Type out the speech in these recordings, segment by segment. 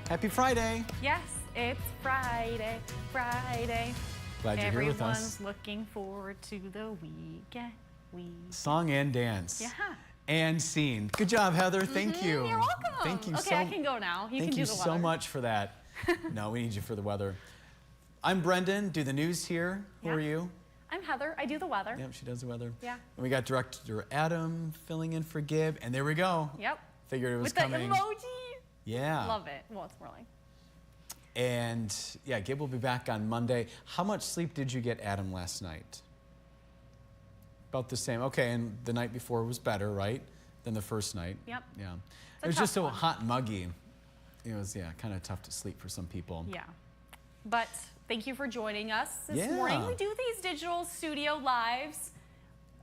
Happy Friday. Yes, it's Friday. Glad you're here with us. Everyone's looking forward to the weekend. Song and dance. Yeah. And scene. Good job, Heather. Thank you. You're welcome. Thank you okay, I can go now. You can do the weather. Thank you so much for that. No, we need you for the weather. I'm Brendan, do the news here. Who are you? I'm Heather. I do the weather. Yep, she does the weather. Yeah. And we got Director Adam filling in for Gib, and there we go. Yep. Figured it was with coming. With the emoji. Yeah. Love it. Well, it's more like. And yeah, Gib will be back on Monday. How much sleep did you get, Adam, last night? About the same. Okay, and the night before was better, right, than the first night? Yep. Yeah. It was just so hot and muggy. It was, yeah, kind of tough to sleep for some people. Yeah. But thank you for joining us this morning. We do these digital studio lives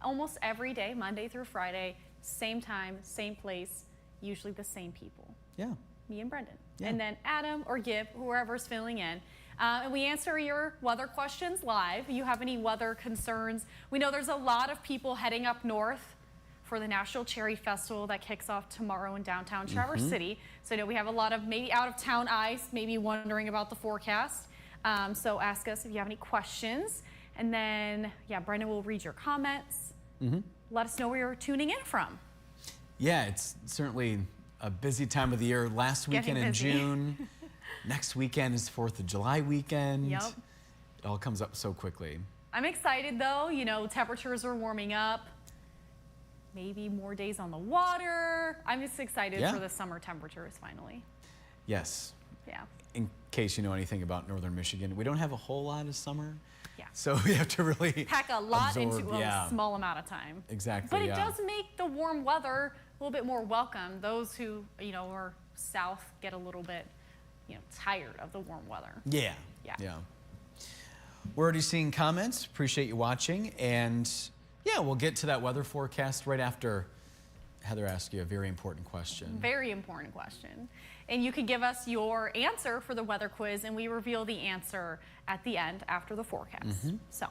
almost every day, Monday through Friday, same time, same place, usually the same people. Yeah. Me and Brendan. Yeah. And then Adam or Gib, whoever's filling in. And we answer your weather questions live. If you have any weather concerns, we know there's a lot of people heading up north for the National Cherry Festival that kicks off tomorrow in downtown Traverse City. So I know we have a lot of maybe out-of-town eyes, maybe wondering about the forecast. So ask us if you have any questions. And then, yeah, Brendan will read your comments. Let us know where you're tuning in from. Yeah, it's certainly a busy time of the year. Last weekend in June. Next weekend is 4th of July weekend. Yep. It all comes up so quickly. I'm excited though. You know, temperatures are warming up. Maybe more days on the water. I'm just excited for the summer temperatures finally. Yes. Yeah. In case you know anything about northern Michigan, we don't have a whole lot of summer. Yeah. So we have to really pack a lot absorb, into a small amount of time. Exactly. But it does make the warm weather a little bit more welcome. Those who, you know, are south get a little bit, you know, tired of the warm weather. Yeah. Yeah. We're already seeing comments. Appreciate you watching. And yeah, we'll get to that weather forecast right after Heather asks you a very important question. Very important question. And you can give us your answer for the weather quiz, and we reveal the answer at the end after the forecast. So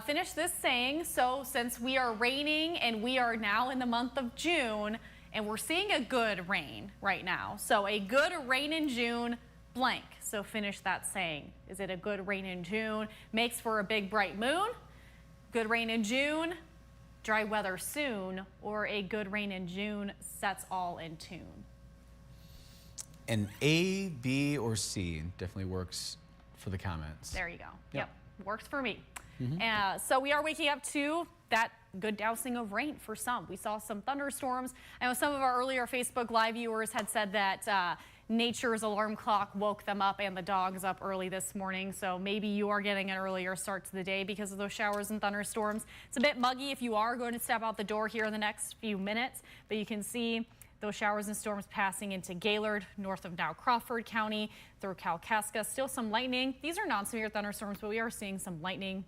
finish this saying. So since we are raining and we are now in the month of June, and we're seeing a good rain right now. So a good rain in June, blank. So finish that saying. Is it a good rain in June? Makes for a big bright moon? Good rain in June, dry weather soon, or a good rain in June sets all in tune? And A, B, or C definitely works for the comments. There you go. Yep. Works for me. So we are waking up to that good dousing of rain for some. We saw some thunderstorms. I know some of our earlier Facebook Live viewers had said that nature's alarm clock woke them up and the dogs up early this morning. So maybe you are getting an earlier start to the day because of those showers and thunderstorms. It's a bit muggy if you are going to step out the door here in the next few minutes, but you can see those showers and storms passing into Gaylord, north of now Crawford County, through Kalkaska. Still some lightning. These are non-severe thunderstorms, but we are seeing some lightning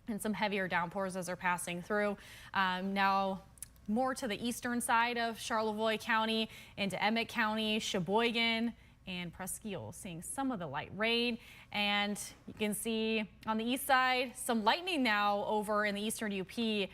and some heavier downpours as they're passing through. Now more to the eastern side of Charlevoix County into Emmett County, Sheboygan, and Presque Isle, seeing some of the light rain. And you can see on the east side some lightning now over in the eastern UP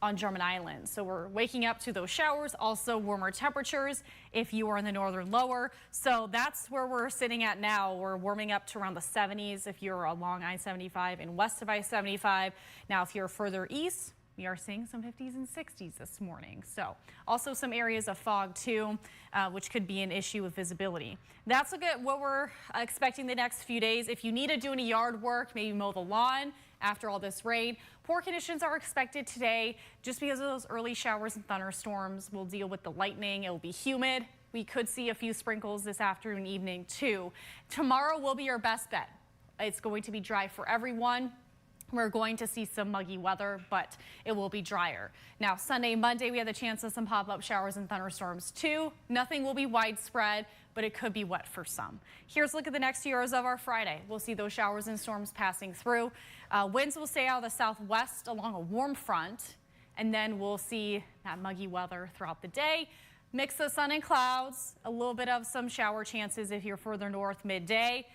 on German Island. So we're waking up to those showers, also warmer temperatures if you are in the northern lower. So that's where we're sitting at now. We're warming up to around the 70s if you're along I-75 and west of I-75. Now, if you're further east, we are seeing some 50s and 60s this morning. So also some areas of fog too, which could be an issue with visibility. That's what we're expecting the next few days. If you need to do any yard work, maybe mow the lawn after all this rain, poor conditions are expected today just because of those early showers and thunderstorms. We'll deal with the lightning. It will be humid. We could see a few sprinkles this afternoon and evening too. Tomorrow will be your best bet. It's going to be dry for everyone. We're going to see some muggy weather, but it will be drier. Now, Sunday, Monday, we have the chance of some pop-up showers and thunderstorms too. Nothing will be widespread, but it could be wet for some. Here's a look at the next few hours of our Friday. We'll see those showers and storms passing through. Winds will stay out of the southwest along a warm front, and then we'll see that muggy weather throughout the day. Mix of sun and clouds, a little bit of some shower chances if you're further north midday.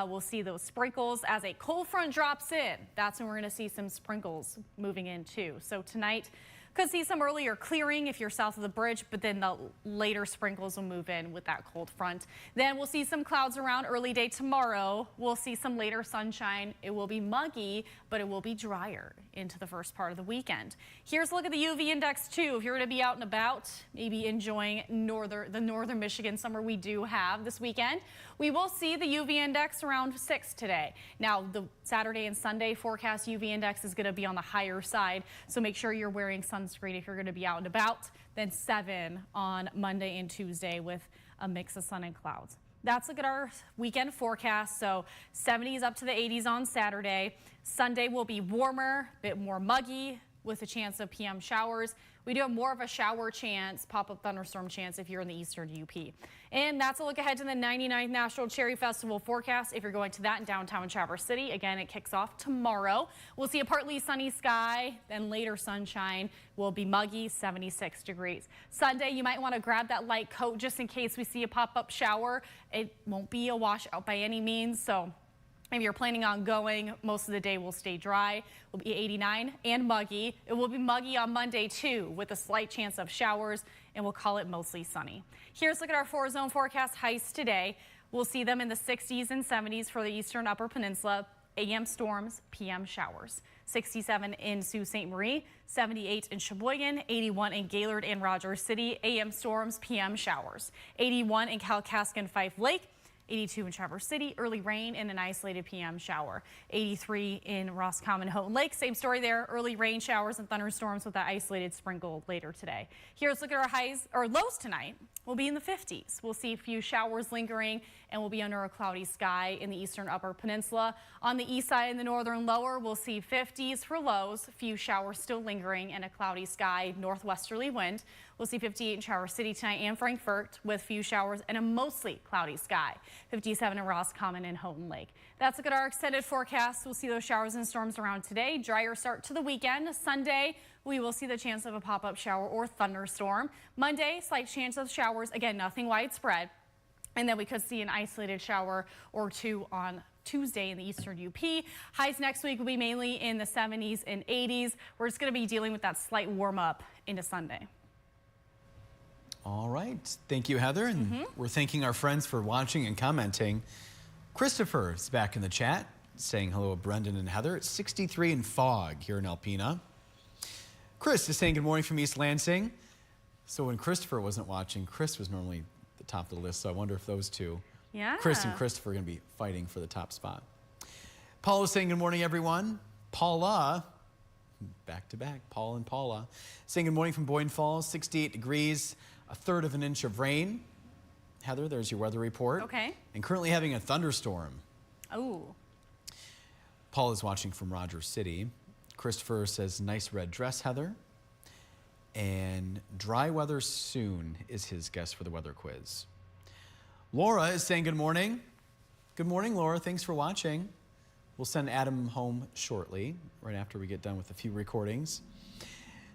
We'll see those sprinkles as a cold front drops in. That's when we're going to see some sprinkles moving in too. So tonight, Could see some earlier clearing if you're south of the bridge, but then the later sprinkles will move in with that cold front. Then we'll see some clouds around early day tomorrow. We'll see some later sunshine. It will be muggy, but it will be drier into the first part of the weekend. Here's a look at the UV index too. If you're going to be out and about, maybe enjoying the northern Michigan summer we do have this weekend, we will see the UV index around 6 today. Now, the Saturday and Sunday forecast UV index is going to be on the higher side, so make sure you're wearing sunscreen if you're going to be out and about. Then 7 on Monday and Tuesday with a mix of sun and clouds. That's a look at our weekend forecast. So 70s up to the 80s on Saturday. Sunday will be warmer, a bit more muggy with a chance of PM showers. We do have more of a shower chance, pop-up thunderstorm chance if you're in the eastern UP. And that's a look ahead to the 99th National Cherry Festival forecast. If you're going to that in downtown Traverse City, again, it kicks off tomorrow. We'll see a partly sunny sky, then later sunshine will be muggy, 76 degrees. Sunday, you might want to grab that light coat just in case we see a pop-up shower. It won't be a washout by any means, so if you're planning on going, most of the day will stay dry. Will be 89 and muggy. It will be muggy on Monday too, with a slight chance of showers, and we'll call it mostly sunny. Here's a look at our 4-zone forecast highs today. We'll see them in the 60s and 70s for the eastern upper peninsula. AM storms, PM showers. 67 in Sault Ste. Marie, 78 in Sheboygan, 81 in Gaylord and Rogers City. AM storms, PM showers. 81 in Kalkaska and Fife Lake. 82 in Traverse City, early rain and an isolated PM shower. 83 in Roscommon, Houghton Lake, same story there, early rain showers and thunderstorms with that isolated sprinkle later today. Here's a look at our highs or lows tonight. We'll be in the 50s. We'll see a few showers lingering and we'll be under a cloudy sky in the eastern upper peninsula. On the east side and the northern lower, we'll see 50s for lows, a few showers still lingering and a cloudy sky, northwesterly wind. We'll see 58 in Traverse City tonight and Frankfort with few showers and a mostly cloudy sky. 57 in Roscommon and Houghton Lake. That's a look at our extended forecast. We'll see those showers and storms around today. Drier start to the weekend. Sunday, we will see the chance of a pop-up shower or thunderstorm. Monday, slight chance of showers. Again, nothing widespread. And then we could see an isolated shower or two on Tuesday in the eastern UP. Highs next week will be mainly in the 70s and 80s. We're just going to be dealing with that slight warm up into Sunday. All right. Thank you, Heather. And we're thanking our friends for watching and commenting. Christopher is back in the chat saying hello to Brendan and Heather. It's 63 in fog here in Alpena. Chris is saying good morning from East Lansing. So when Christopher wasn't watching, Chris was normally at the top of the list. So I wonder if those two, Chris and Christopher, are going to be fighting for the top spot. Paula is saying good morning, everyone. Paula, back to back, Paul and Paula, saying good morning from Boyne Falls, 68 degrees. 1/3 of an inch of rain. Heather, there's your weather report. Okay. And currently having a thunderstorm. Oh. Paul is watching from Rogers City. Christopher says, nice red dress, Heather. And dry weather soon is his guess for the weather quiz. Laura is saying good morning. Good morning, Laura. Thanks for watching. We'll send Adam home shortly, right after we get done with a few recordings.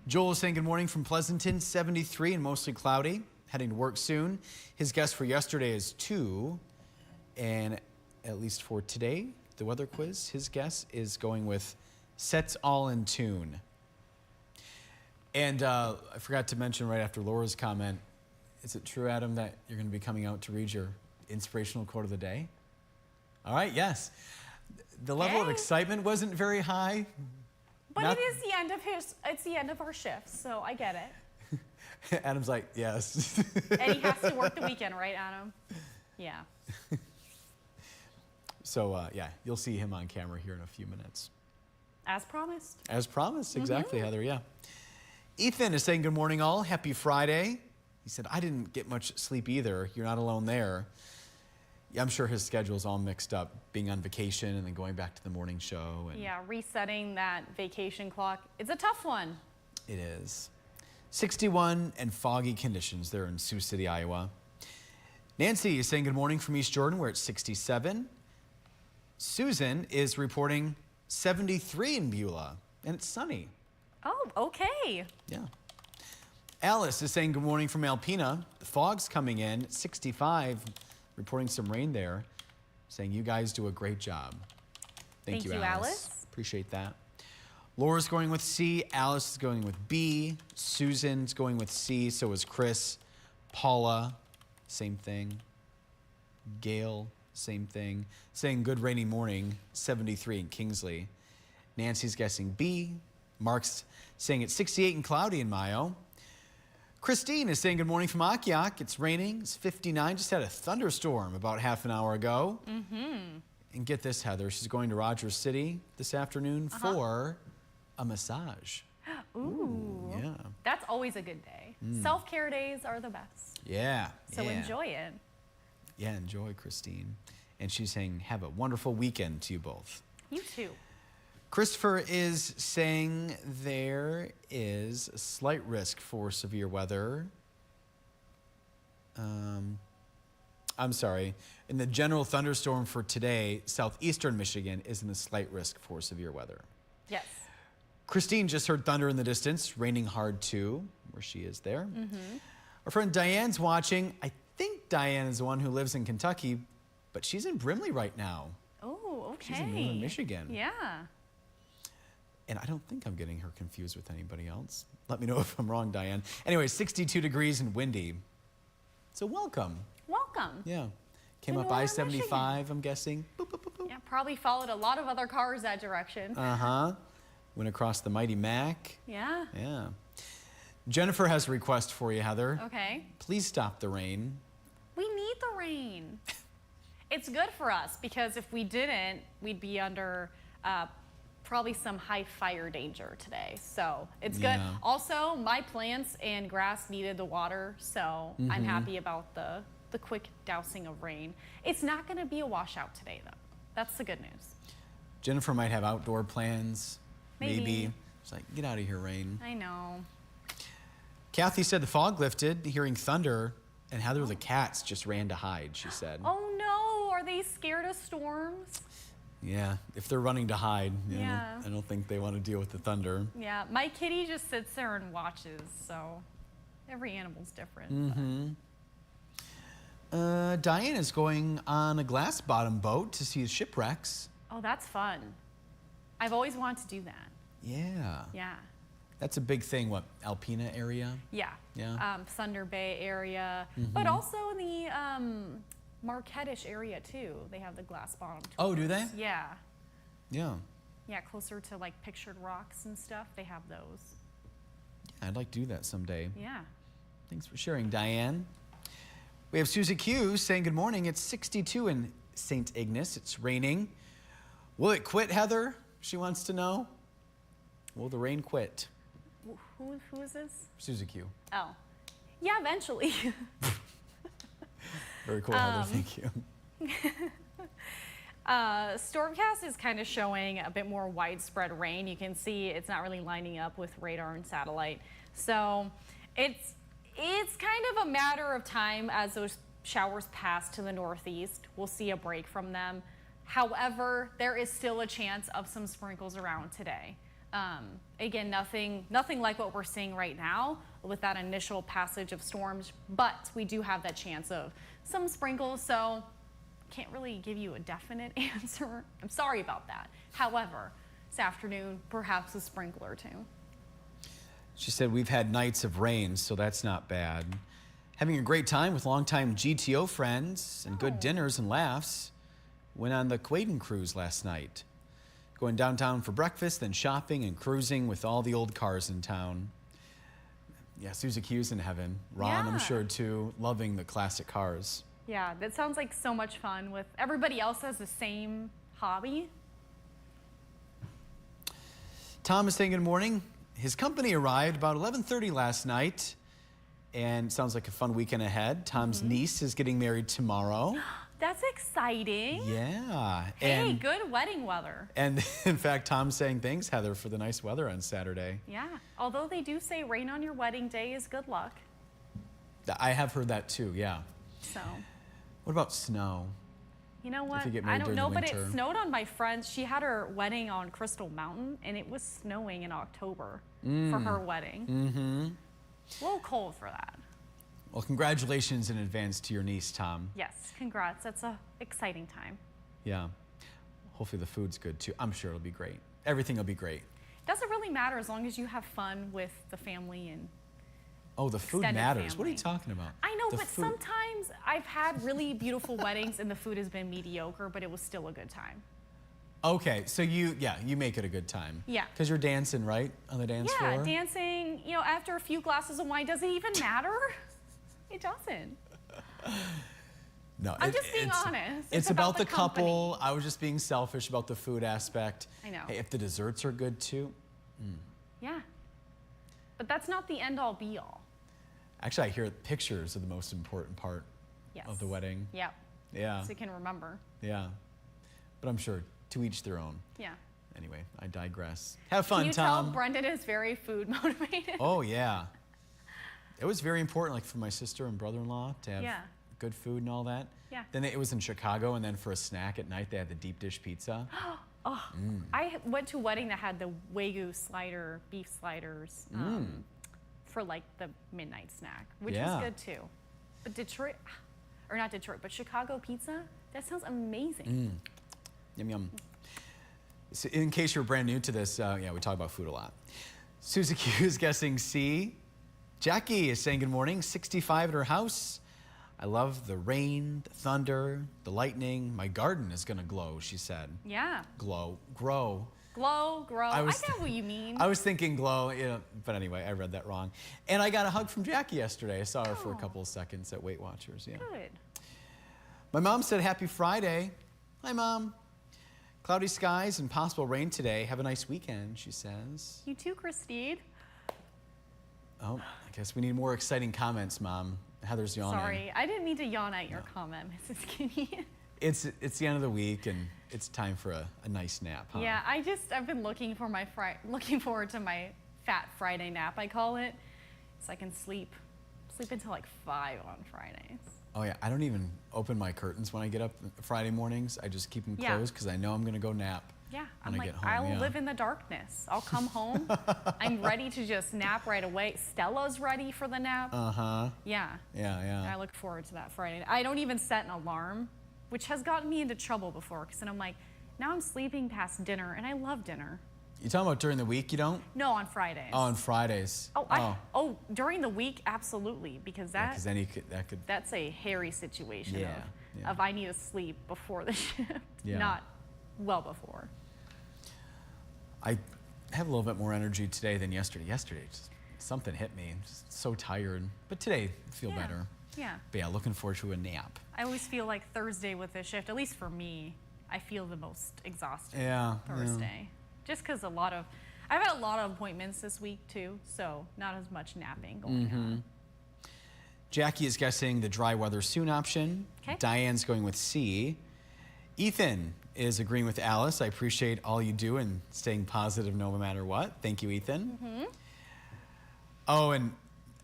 Joel is saying good morning from Pleasanton, 73 and mostly cloudy, heading to work soon. His guess for yesterday is 2, and at least for today, the weather quiz, his guess is going with sets all in tune. And I forgot to mention right after Laura's comment, is it true, Adam, that you're going to be coming out to read your inspirational quote of the day? All right, yes. The level of excitement wasn't very high. But it is the end of it's the end of our shift, so I get it. Adam's like, yes. And he has to work the weekend, right, Adam? Yeah. So, yeah, you'll see him on camera here in a few minutes. As promised. As promised, exactly, Heather, yeah. Ethan is saying good morning, all. Happy Friday. He said, I didn't get much sleep either. You're not alone there. Yeah, I'm sure his schedule's all mixed up, being on vacation and then going back to the morning show. And yeah, resetting that vacation clock. It's a tough one. It is. 61 and foggy conditions there in Sioux City, Iowa. Nancy is saying good morning from East Jordan. We're at 67. Susan is reporting 73 in Beulah, and it's sunny. Oh, okay. Yeah. Alice is saying good morning from Alpena. The fog's coming in, 65. Reporting some rain there, saying you guys do a great job. Thank you, Alice. Appreciate that. Laura's going with C. Alice is going with B. Susan's going with C. So is Chris. Paula, same thing. Gail, same thing. Saying good rainy morning, 73 in Kingsley. Nancy's guessing B. Mark's saying it's 68 and cloudy in Mayo. Christine is saying good morning from Akiak. It's raining. It's 59. Just had a thunderstorm about half an hour ago. And get this, Heather. She's going to Rogers City this afternoon for a massage. Ooh. Yeah. That's always a good day. Self-care days are the best. Yeah. So enjoy it. Yeah, enjoy, Christine. And she's saying have a wonderful weekend to you both. You too. Christopher is saying there is a slight risk for severe weather. I'm sorry. In the general thunderstorm for today, southeastern Michigan is in the slight risk for severe weather. Yes. Christine just heard thunder in the distance, raining hard too, where she is there. Our friend Diane's watching. I think Diane is the one who lives in Kentucky, but she's in Brimley right now. Oh, okay. She's in northern Michigan. Yeah. And I don't think I'm getting her confused with anybody else. Let me know if I'm wrong, Diane. Anyway, 62 degrees and windy. So welcome. Welcome. Yeah. Came To up northern I-75, Michigan. I'm guessing. Boop, boop, boop, boop. Yeah, probably followed a lot of other cars that direction. Went across the mighty Mac. Yeah. Yeah. Jennifer has a request for you, Heather. Okay. Please stop the rain. We need the rain. It's good for us because if we didn't, we'd be under probably some high fire danger today. So it's good. Yeah. Also, my plants and grass needed the water, so I'm happy about the quick dousing of rain. It's not going to be a washout today, though. That's the good news. Jennifer might have outdoor plans. Maybe. It's like, get out of here, rain. I know. Kathy said the fog lifted, hearing thunder, and Heather, the cats just ran to hide, she said. Oh no, are they scared of storms? Yeah, if they're running to hide, Yeah. I don't think they want to deal with the thunder. Yeah, my kitty just sits there and watches, so every animal's different. Diane is going on a glass bottom boat to see shipwrecks. Oh, that's fun. I've always wanted to do that. Yeah. Yeah. That's a big thing, what, Alpena area? Yeah. Yeah. Thunder Bay area, but also in the Marquette-ish area too. They have the glass bottom tours. Oh, do they? Yeah. Yeah. Yeah, closer to like pictured rocks and stuff. They have those. I'd like to do that someday. Yeah. Thanks for sharing, Diane. We have Susie Q saying good morning. It's 62 in St. Ignace. It's raining. Will it quit, Heather? She wants to know. Will the rain quit? Who is this? Susie Q. Oh. Yeah, eventually. Very cool, Heather. Thank you. Stormcast is kind of showing a bit more widespread rain. You can see it's not really lining up with radar and satellite. So it's kind of a matter of time as those showers pass to the northeast. We'll see a break from them. However, there is still a chance of some sprinkles around today. Again, nothing like what we're seeing right now with that initial passage of storms, but we do have that chance of some sprinkles, so can't really give you a definite answer. I'm sorry about that. However, this afternoon, perhaps a sprinkle or two. She said we've had nights of rain, so that's not bad. Having a great time with longtime GTO friends and good dinners and laughs. Went on the Quaden cruise last night. Going downtown for breakfast, then shopping and cruising with all the old cars in town. Yeah, Susie Q's in heaven. Ron, Yeah. I'm sure, too, loving the classic cars. Yeah, that sounds like so much fun with everybody else has the same hobby. Tom is saying good morning. His company arrived about 11:30 last night, and sounds like a fun weekend ahead. Tom's niece is getting married tomorrow. That's exciting. Yeah. Hey, good wedding weather. And in fact, Tom's saying thanks, Heather, for the nice weather on Saturday. Yeah, although they do say rain on your wedding day is good luck. I have heard that too, yeah. So, What about snow? you know what? you get I married don't during know, the but it winter. snowed on my friend's. She had her wedding on Crystal Mountain, and it was snowing in October for her wedding. A little cold for that. Well, congratulations in advance to your niece, Tom. Yes, congrats. That's a exciting time. Yeah. Hopefully the food's good too. I'm sure it'll be great. Everything will be great. Doesn't really matter as long as you have fun with the family and Oh, the food matters. What are you talking about? I know, but sometimes I've had really beautiful weddings and the food has been mediocre, but it was still a good time. Okay, so you make it a good time. Yeah. Because you're dancing, right, on the dance floor? Yeah, dancing, you know, after a few glasses of wine. Does it even matter? It doesn't. No, I'm just being honest. It's about the couple. I was just being selfish about the food aspect. I know. Hey, if the desserts are good too. Yeah. But that's not the end all be all. Actually, I hear pictures are the most important part of the wedding. Yep. Yeah. So you can remember. Yeah. But I'm sure to each their own. Yeah. Anyway, I digress. Have fun, Can you Tom. tell Brendan is very food motivated? Oh, yeah. It was very important, like for my sister and brother-in-law to have good food and all that. Yeah. Then it was in Chicago, and then for a snack at night, they had the deep dish pizza. I went to a wedding that had the Wagyu slider, beef sliders, for like the midnight snack, which was good too. But Detroit, or not Detroit, but Chicago pizza, that sounds amazing. Yum, yum. So in case you're brand new to this, we talk about food a lot. Susie Q is guessing C. Jackie is saying good morning, 65 at her house. I love the rain, the thunder, the lightning. My garden is gonna glow, she said. Yeah. Grow. Glow, grow. I get what you mean. I was thinking glow, but anyway, I read that wrong. And I got a hug from Jackie yesterday. I saw her for a couple of seconds at Weight Watchers. Yeah. Good. My mom said happy Friday. Hi, Mom. Cloudy skies and possible rain today. Have a nice weekend, she says. You too, Christine. Oh, I guess we need more exciting comments, Mom. Heather's yawning. Sorry, I didn't mean to yawn at your comment, Mrs. Kinney. It's the end of the week, and it's time for a nice nap, huh? Yeah, I've been looking forward to my Fat Friday nap, I call it, so I can sleep until like 5 on Fridays. Oh yeah, I don't even open my curtains when I get up Friday mornings. I just keep them closed because I know I'm gonna go nap. Yeah, when I get home. I'll live in the darkness. I'll come home. I'm ready to just nap right away. Stella's ready for the nap. Yeah. Yeah. I look forward to that Friday. I don't even set an alarm, which has gotten me into trouble before, because then I'm like, now I'm sleeping past dinner, and I love dinner. You talking about during the week? You don't? No, on Fridays. Oh, on Fridays. During the week, absolutely, because then that's a hairy situation of I need to sleep before the shift, not well before. I have a little bit more energy today than yesterday. Yesterday, just something hit me. I'm just so tired. But today, I feel better. Yeah. But yeah, looking forward to a nap. I always feel like Thursday with the shift, at least for me, I feel the most exhausted Thursday. Just because I've had a lot of appointments this week too, so not as much napping going on. Jackie is guessing the dry weather soon option. Okay. Diane's going with C. Ethan is agreeing with Alice. I appreciate all you do and staying positive no matter what. Thank you, Ethan. Oh, and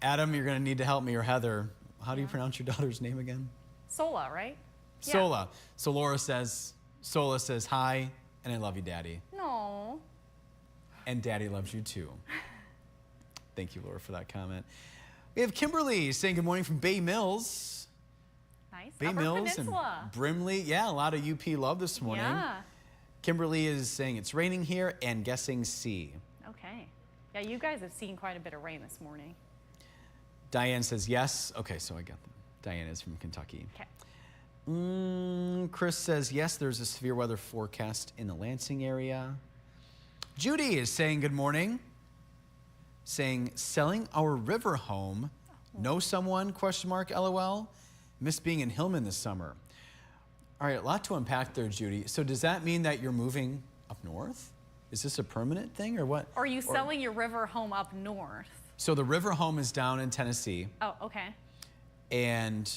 Adam, you're going to need to help me, or Heather. How do you pronounce your daughter's name again? Sola, right? Sola. So Sola says hi, and I love you, Daddy. No. And Daddy loves you too. Thank you, Laura, for that comment. We have Kimberly saying good morning from Bay Mills. Nice. Bay Upper Mills Peninsula. and Brimley. Yeah, a lot of UP love this morning. Yeah. Kimberly is saying it's raining here and guessing C. Okay. Yeah, you guys have seen quite a bit of rain this morning. Diane says yes. Okay, so I got them. Diane is from Kentucky. Okay. Chris says yes, there's a severe weather forecast in the Lansing area. Judy is saying good morning. Saying selling our river home. Know someone, ? LOL. Miss being in Hillman this summer. All right, a lot to unpack there, Judy. So does that mean that you're moving up north? Is this a permanent thing or what? Or are you selling your river home up north? So the river home is down in Tennessee. Oh, okay. And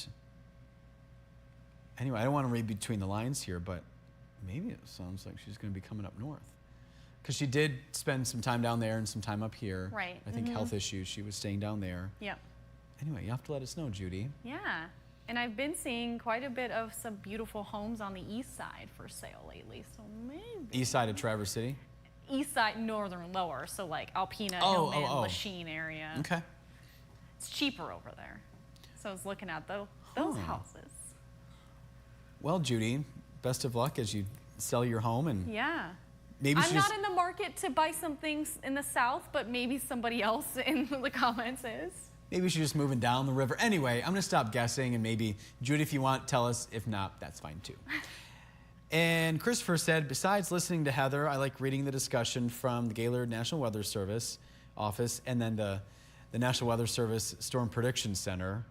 anyway, I don't want to read between the lines here, but maybe it sounds like she's going to be coming up north. Because she did spend some time down there and some time up here. Right. I think health issues, she was staying down there. Yep. Anyway, you have to let us know, Judy. Yeah. And I've been seeing quite a bit of some beautiful homes on the east side for sale lately, so maybe. East side of Traverse City? East side, northern, lower, so like Alpena, Hillman, Lachine area. Okay. It's cheaper over there. So I was looking at those houses. Well, Judy, best of luck as you sell your home and maybe I'm not in the market to buy some things in the South, but maybe somebody else in the comments is. Maybe she's just moving down the river. Anyway, I'm going to stop guessing, and maybe, Judy, if you want, tell us. If not, that's fine too. And Christopher said, besides listening to Heather, I like reading the discussion from the Gaylord National Weather Service office and then the National Weather Service Storm Prediction Center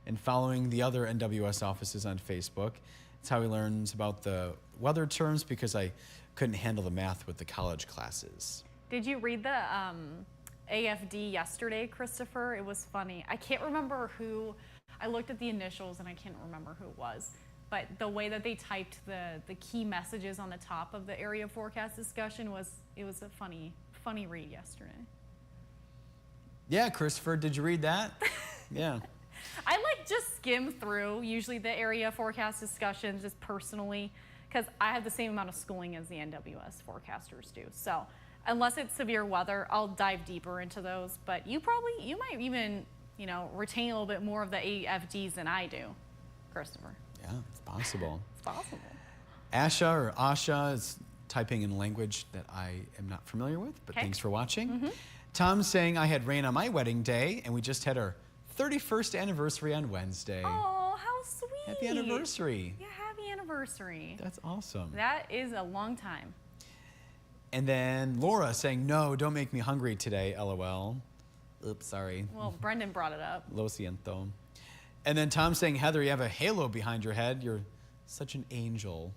and following the other NWS offices on Facebook. It's how he learns about the weather terms because I couldn't handle the math with the college classes. Did you read the AFD yesterday, Christopher? It was funny. I can't remember who. I looked at the initials and I can't remember who it was. But the way that they typed the key messages on the top of the area forecast discussion it was a funny read yesterday. Yeah, Christopher, did you read that? Yeah. I just skim through usually the area forecast discussions just personally because I have the same amount of schooling as the NWS forecasters do. So unless it's severe weather, I'll dive deeper into those. But you might even, retain a little bit more of the AFDs than I do, Christopher. Yeah, it's possible. It's possible. Asha is typing in language that I am not familiar with, but thanks for watching. Tom's saying, I had rain on my wedding day, and we just had our 31st anniversary on Wednesday. Oh, how sweet. Happy anniversary. Yeah, happy anniversary. That's awesome. That is a long time. And then Laura saying, no, don't make me hungry today, LOL. Oops, sorry. Well, Brendan brought it up. Lo siento. And then Tom saying, Heather, you have a halo behind your head. You're such an angel.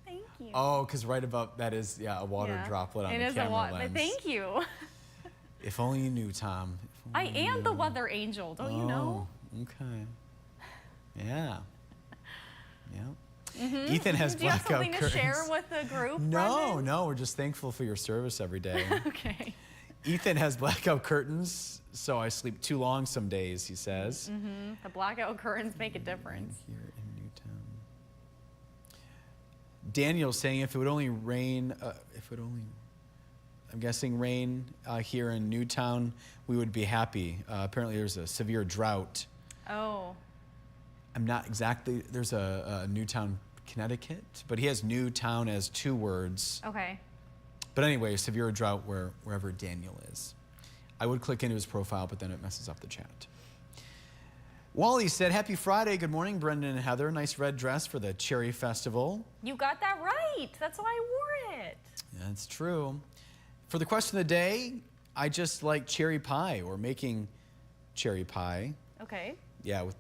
Thank you. Oh, because right above that is, a water droplet on the camera lens. Thank you. If only you knew, Tom. I am the weather angel, don't you know? Okay. Yeah. Yeah. Ethan has Do you have blackout something curtains. to share with the group, No, Brendan? no, we're just thankful for your service every day. Okay. Ethan has blackout curtains, so I sleep too long some days, he says. The blackout curtains make a difference. Here in Newtown. Daniel's saying if it would only rain, I'm guessing rain here in Newtown, we would be happy. Apparently there's a severe drought. Oh. I'm not exactly, there's a Newtown, Connecticut, but he has Newtown as 2 words. Okay. But anyway, severe drought wherever Daniel is. I would click into his profile, but then it messes up the chat. Wally said, happy Friday. Good morning, Brendan and Heather. Nice red dress for the Cherry Festival. You got that right. That's why I wore it. That's true. For the question of the day, I just like cherry pie or making cherry pie. Okay. Yeah, with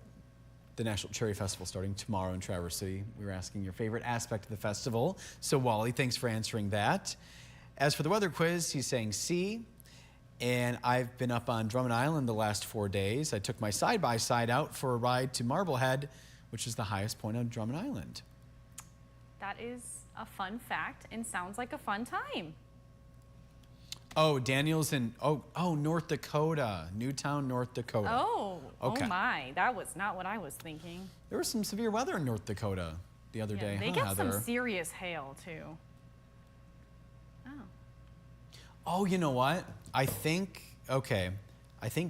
the National Cherry Festival starting tomorrow in Traverse City. We were asking your favorite aspect of the festival. So Wally, thanks for answering that. As for the weather quiz, he's saying C. And I've been up on Drummond Island the last 4 days. I took my side-by-side out for a ride to Marblehead, which is the highest point on Drummond Island. That is a fun fact and sounds like a fun time. Oh, Daniel's in, North Dakota, Newtown, North Dakota. Oh, okay. Oh my, that was not what I was thinking. There was some severe weather in North Dakota the other day, They get some serious hail too. Oh. Oh, you know what? I think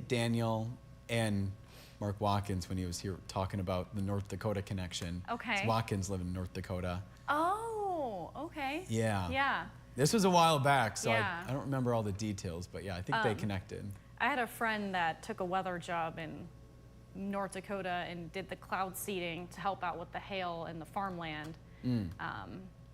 Daniel and Mark Watkins, when he was here talking about the North Dakota connection. Okay. Watkins lived in North Dakota. Oh, okay. Yeah. Yeah. This was a while back, so Yeah. I don't remember all the details, but yeah, I think they connected. I had a friend that took a weather job in North Dakota and did the cloud seeding to help out with the hail and the farmland,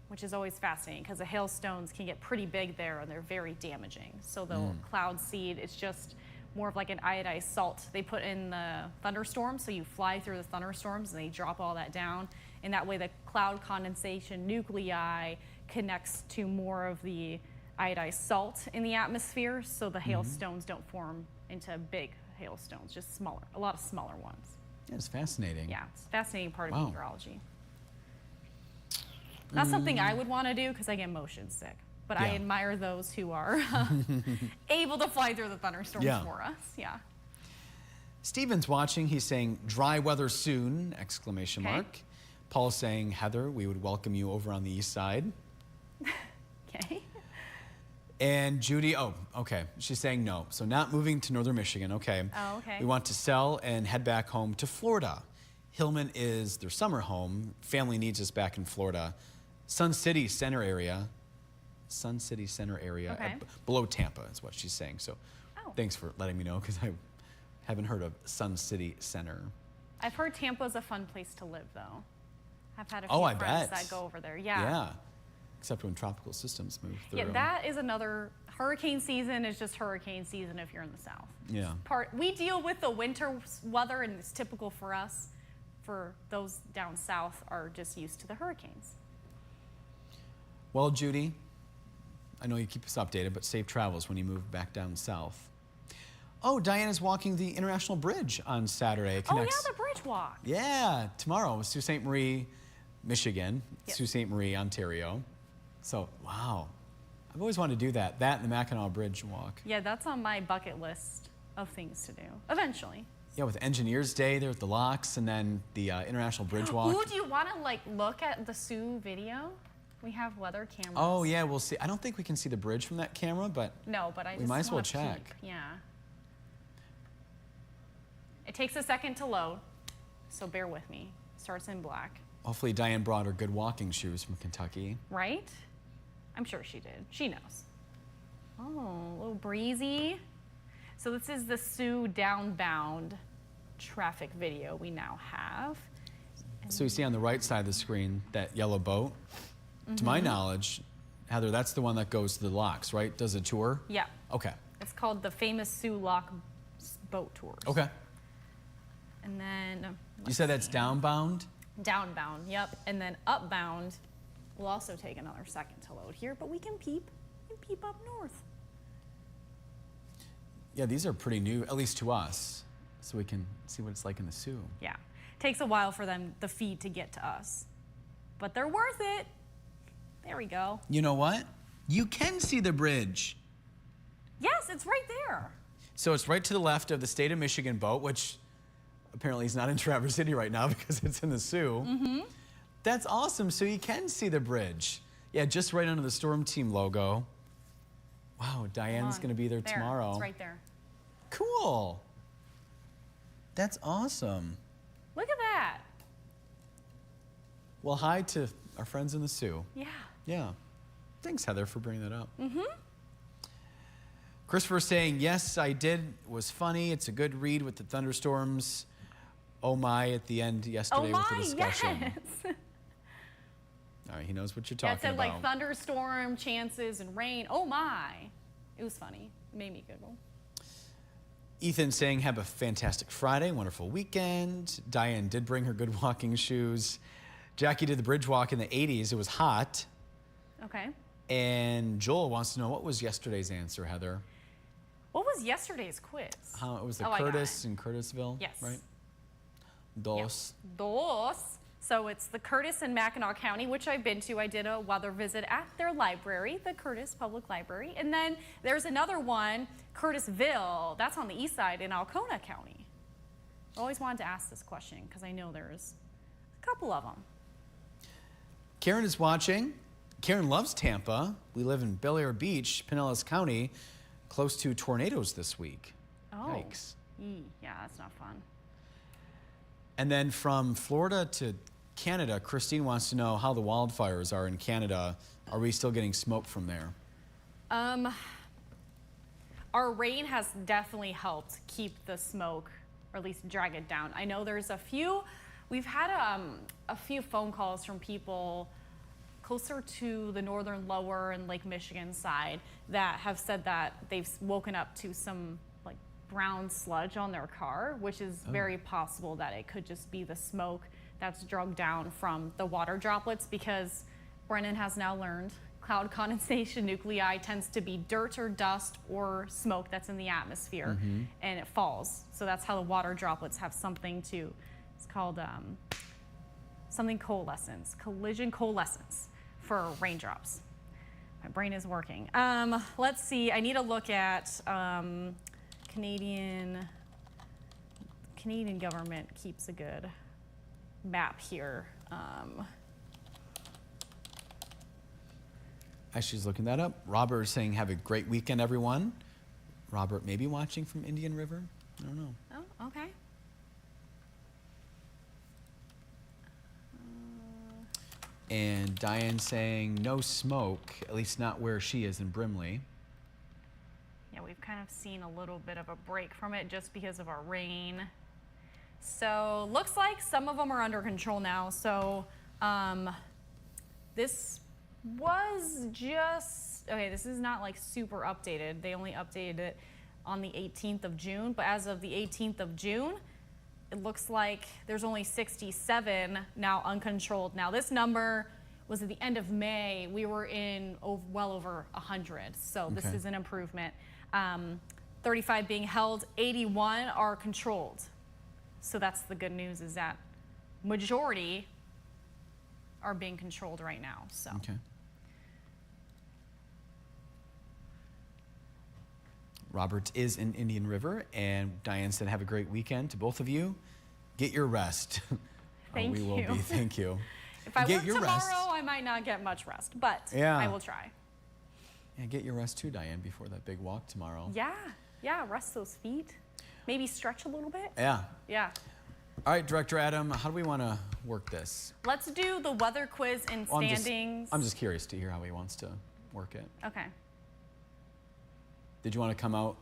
which is always fascinating because the hailstones can get pretty big there and they're very damaging. So they'll cloud seed, it's just more of like an iodized salt they put in the thunderstorms, so you fly through the thunderstorms and they drop all that down, and that way the cloud condensation nuclei connects to more of the iodized salt in the atmosphere, so the hailstones don't form into big hailstones, just smaller, a lot of smaller ones. Yeah, it's fascinating. Yeah, it's a fascinating part of meteorology. Not something I would want to do because I get motion sick, but I admire those who are able to fly through the thunderstorms for us. Yeah. Steven's watching. He's saying, dry weather soon, exclamation mark. Paul's saying, Heather, we would welcome you over on the east side. Okay. And Judy, she's saying no. So not moving to northern Michigan, okay. Oh, okay. We want to sell and head back home to Florida. Hillman is their summer home. Family needs us back in Florida. Sun City center area, Sun City Center area, Okay. below Tampa is what she's saying. So Oh. thanks for letting me know, because I haven't heard of Sun City Center. I've heard Tampa's a fun place to live, though. I've had a few Oh, I friends bet. that go over there. Yeah. Except when tropical systems move through. Yeah, that is another, hurricane season is just hurricane season if you're in the south. Yeah. We deal with the winter weather, and it's typical for us. For those down south are just used to the hurricanes. Well, Judy, I know you keep us updated, but safe travels when you move back down south. Oh, Diana's walking the International Bridge on Saturday. It Oh yeah, connects- the bridge walk. Yeah, tomorrow, Sault Ste. Marie, Michigan, Yep. Sault Ste. Marie, Ontario. So, wow. I've always wanted to do that and the Mackinac Bridge walk. Yeah, that's on my bucket list of things to do, eventually. Yeah, with Engineers Day there at the locks, and then the International Bridge walk. Ooh, do you want to like look at the Sioux video? We have weather cameras. Oh, yeah, we'll see. I don't think we can see the bridge from that camera, but No, but I we just might as well wanna check. peek. Yeah. It takes a second to load, so bear with me. Starts in black, hopefully Diane brought her good walking shoes from Kentucky. right? I'm sure she did. She knows. Oh, a little breezy. So this is the Sioux downbound traffic video we now have. So you see on the right side of the screen, that yellow boat. To my knowledge, Heather, that's the one that goes to the locks, right? Does a tour? Yeah, Okay. it's called the famous Sioux Lock boat tours. Okay. And then You said that's downbound? downbound, yep. And then upbound will also take another second to load here, but we can peep up north. Yeah, these are pretty new, at least to us, so we can see what it's like in the Sioux. Yeah, takes a while for the feed to get to us, but they're worth it. There we go. You know what? You can see the bridge. Yes, it's right there. So it's right to the left of the state of Michigan boat, which apparently is not in Traverse City right now because it's in the Sioux. That's awesome. So you can see the bridge. Yeah, just right under the Storm Team logo. Wow, Diane's going to be there tomorrow. It's right there. Cool. That's awesome. Look at that. Well, hi to our friends in the Sioux. Yeah. Yeah. Thanks, Heather, for bringing that up. Christopher's saying, yes, I did. It was funny. It's a good read with the thunderstorms. Oh, my, at the end yesterday with the discussion. Yes. All right, he knows what you're Yeah, talking it said about. like thunderstorm chances and rain. Oh my. It was funny. It made me giggle. Ethan saying, have a fantastic Friday, wonderful weekend. Diane did bring her good walking shoes. Jackie did the bridge walk in the 80s. It was hot. Okay. And Joel wants to know, what was yesterday's answer, Heather? What was yesterday's quiz? It was the Oh, I got Curtis in Curtisville, Yes. right? Yep. Dos. Dos. So it's the Curtis in Mackinac County, which I've been to. I did a weather visit at their library, the Curtis Public Library. And then there's another one, Curtisville. That's on the east side in Alcona County. I always wanted to ask this question because I know there's a couple of them. Karen is watching. Karen loves Tampa. We live in Bel Air Beach, Pinellas County, close to tornadoes this week. Oh. Yikes. Yeah, that's not fun. And then from Florida to Canada, Christine wants to know how the wildfires are in Canada. Are we still getting smoke from there? Our rain has definitely helped keep the smoke, or at least drag it down. I know there's a few, we've had a few phone calls from people closer to the northern lower and Lake Michigan side that have said that they've woken up to some like brown sludge on their car, which is very possible that it could just be the smoke that's drugged down from the water droplets, because Brendan has now learned cloud condensation nuclei tends to be dirt or dust or smoke that's in the atmosphere and it falls. So that's how the water droplets have something to, it's called something coalescence, collision coalescence for raindrops. My brain is working. Let's see, I need to look at Canadian government keeps a good map here. As she's looking that up, Robert is saying, have a great weekend, everyone. Robert may be watching from Indian River. I don't know. Oh, okay. And Diane saying no smoke, at least not where she is in Brimley. Yeah, we've kind of seen a little bit of a break from it just because of our rain. So looks like some of them are under control now. So this was just, okay, this is not like super updated. They only updated it on the 18th of June, but as of the 18th of June, it looks like there's only 67 now uncontrolled. Now this number was at the end of May. We were in well over 100, so this is an improvement. 35 being held, 81 are controlled. So that's the good news, is that majority are being controlled right now. So. Okay. Robert is in Indian River, and Diane said, have a great weekend to both of you. Get your rest. Thank you. We will be. Thank you. If I work tomorrow, I might not get much rest, but I will try. Yeah, get your rest too, Diane, before that big walk tomorrow. Yeah, rest those feet. Maybe stretch a little bit. Yeah. All right, Director Adam, how do we want to work this? Let's do the weather quiz and standings. I'm just curious to hear how he wants to work it. Okay. Did you want to come out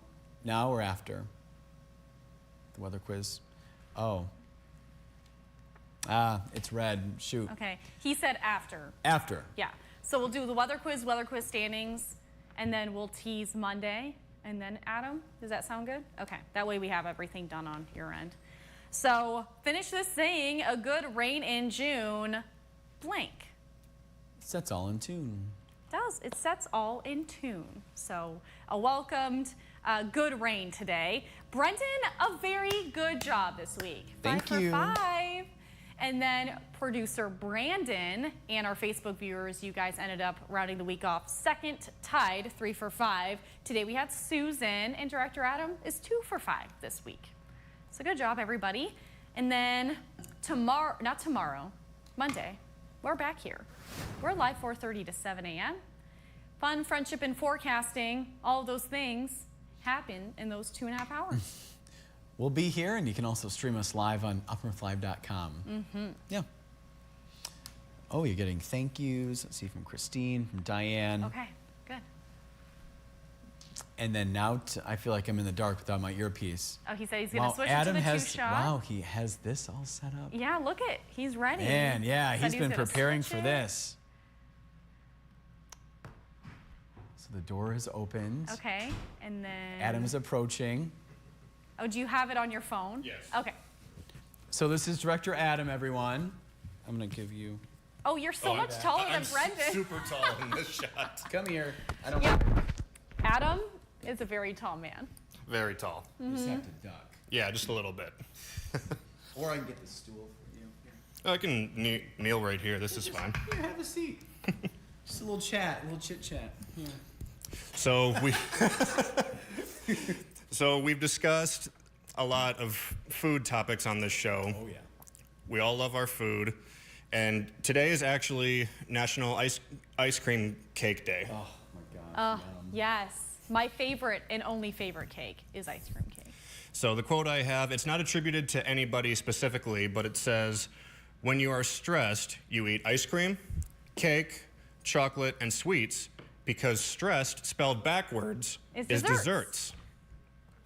now or after the weather quiz? Oh. It's red. Shoot. Okay. He said after. After. Yeah. So we'll do the weather quiz standings, and then we'll tease Monday. And then Adam, does that sound good? Okay. That way we have everything done on your end. So finish this saying, a good rain in June, blank. Sets all in tune. It sets all in tune. So a welcomed good rain today. Brendan, a very good job this week. Thank you. 5 for 5. And then producer Brandon and our Facebook viewers, you guys ended up rounding the week off second, tied 3 for 5. Today we had Susan, and Director Adam is 2 for 5 this week. So good job, everybody. And then Monday, we're back here. We're live 4:30 to 7 a.m. Fun, friendship, and forecasting, all of those things happen in those 2.5 hours. We'll be here, and you can also stream us live on upnorthlive.com. Yeah. Oh, you're getting thank yous. Let's see, from Christine, from Diane. Okay, good. And then now, I feel like I'm in the dark without my earpiece. Oh, he said he's going to switch Adam to the has, two-shot. Wow, he has this all set up. Yeah, look he's ready. Man, yeah, he's been preparing for it. this. So the door is opened. Okay, and then... Adam is approaching. Oh, do you have it on your phone? Yes. Okay. So this is Director Adam, everyone. I'm going to give you... Oh, you're so much taller than Brendan. I'm super tall in this shot. Come here. I don't Adam is a very tall man. Very tall. You just have to duck. Yeah, just a little bit. Or I can get the stool for you. Here. I can kneel right here. This is fine. Here, have a seat. Just a little chat, a little chit chat. Here. So we've discussed a lot of food topics on this show. Oh yeah. We all love our food, and today is actually National Ice Cream Cake Day. Oh my God. Yes. My favorite and only favorite cake is ice cream cake. So the quote I have, it's not attributed to anybody specifically, but it says, when you are stressed, you eat ice cream, cake, chocolate, and sweets, because stressed, spelled backwards, is desserts.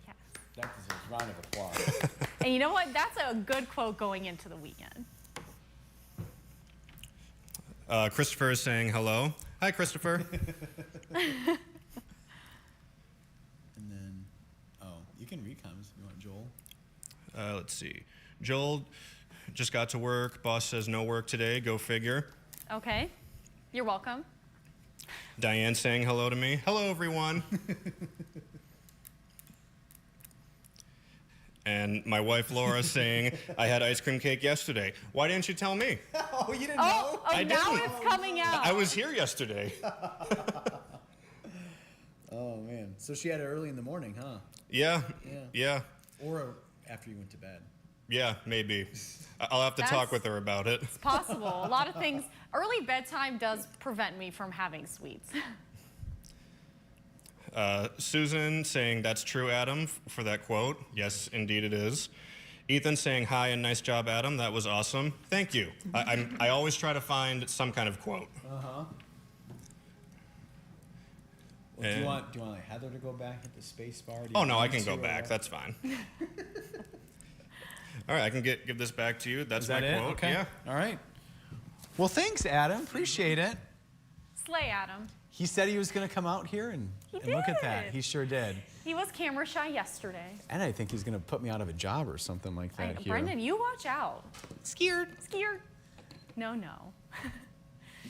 Yes. That deserves a round of applause. And you know what? That's a good quote going into the weekend. Christopher is saying hello. Hi, Christopher. And then, you can read comments if you want, Joel. Let's see. Joel just got to work. Boss says no work today. Go figure. Okay. You're welcome. Diane saying hello to me. Hello, everyone. And my wife Laura saying, I had ice cream cake yesterday. Why didn't you tell me? Oh, you didn't know? I now didn't. It's coming out. I was here yesterday. Oh, man. So she had it early in the morning, huh? Yeah. Or after you went to bed. Yeah, maybe. I'll have to talk with her about it. It's possible. A lot of things. Early bedtime does prevent me from having sweets. Susan saying, that's true, Adam, for that quote. Yes, indeed it is. Ethan saying hi and nice job, Adam. That was awesome. Thank you. I always try to find some kind of quote. Well, do you want like Heather to go back at the space bar? Oh no, I can go back. That's fine. All right, I can give this back to you. That's my quote. Okay. Yeah. All right. Well, thanks, Adam. Appreciate it. Slay, Adam. He said he was going to come out here, and look at that. He sure did. He was camera shy yesterday. And I think he's going to put me out of a job or something like that here. Brendan, you watch out. Scared. Scared. No.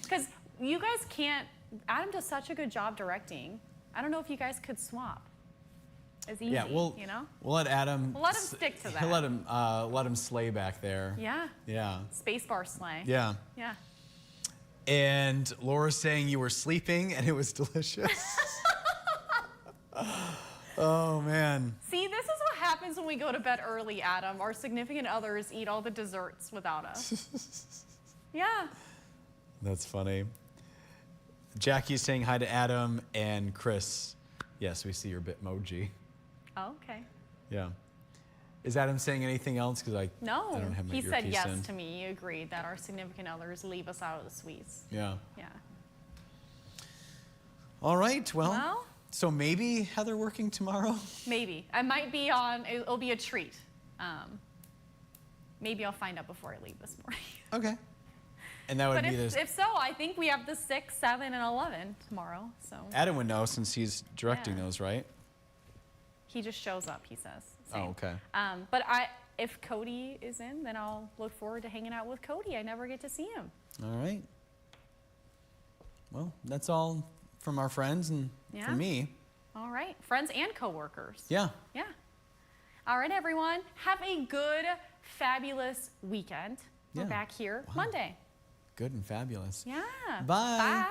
Because you guys can't, Adam does such a good job directing. I don't know if you guys could swap. It's easy, you know? We'll let Adam. We'll let him stick to that. He'll let him slay back there. Yeah. Yeah. Spacebar slay. Yeah. Yeah. And Laura's saying you were sleeping and it was delicious. Oh, man. See, this is what happens when we go to bed early, Adam. Our significant others eat all the desserts without us. Yeah. That's funny. Jackie's saying hi to Adam and Chris. Yes, we see your Bitmoji. Oh, okay. Yeah. Is Adam saying anything else? Because I don't have my he said earpiece yes in. to me. He agreed that our significant others leave us out of the sweets. Yeah. Yeah. All right. Well, so maybe Heather working tomorrow? Maybe. I might be on, it'll be a treat. Maybe I'll find out before I leave this morning. Okay. And that would be this. If so, I think we have the 6, 7, and 11 tomorrow. So Adam would know since he's directing those, right? He just shows up, he says. Same. Oh, okay. But if Cody is in, then I'll look forward to hanging out with Cody. I never get to see him. All right. Well, that's all from our friends and from me. All right. Friends and coworkers. Yeah. Yeah. All right, everyone. Have a good, fabulous weekend. We're back here Monday. Good and fabulous. Yeah. Bye. Bye.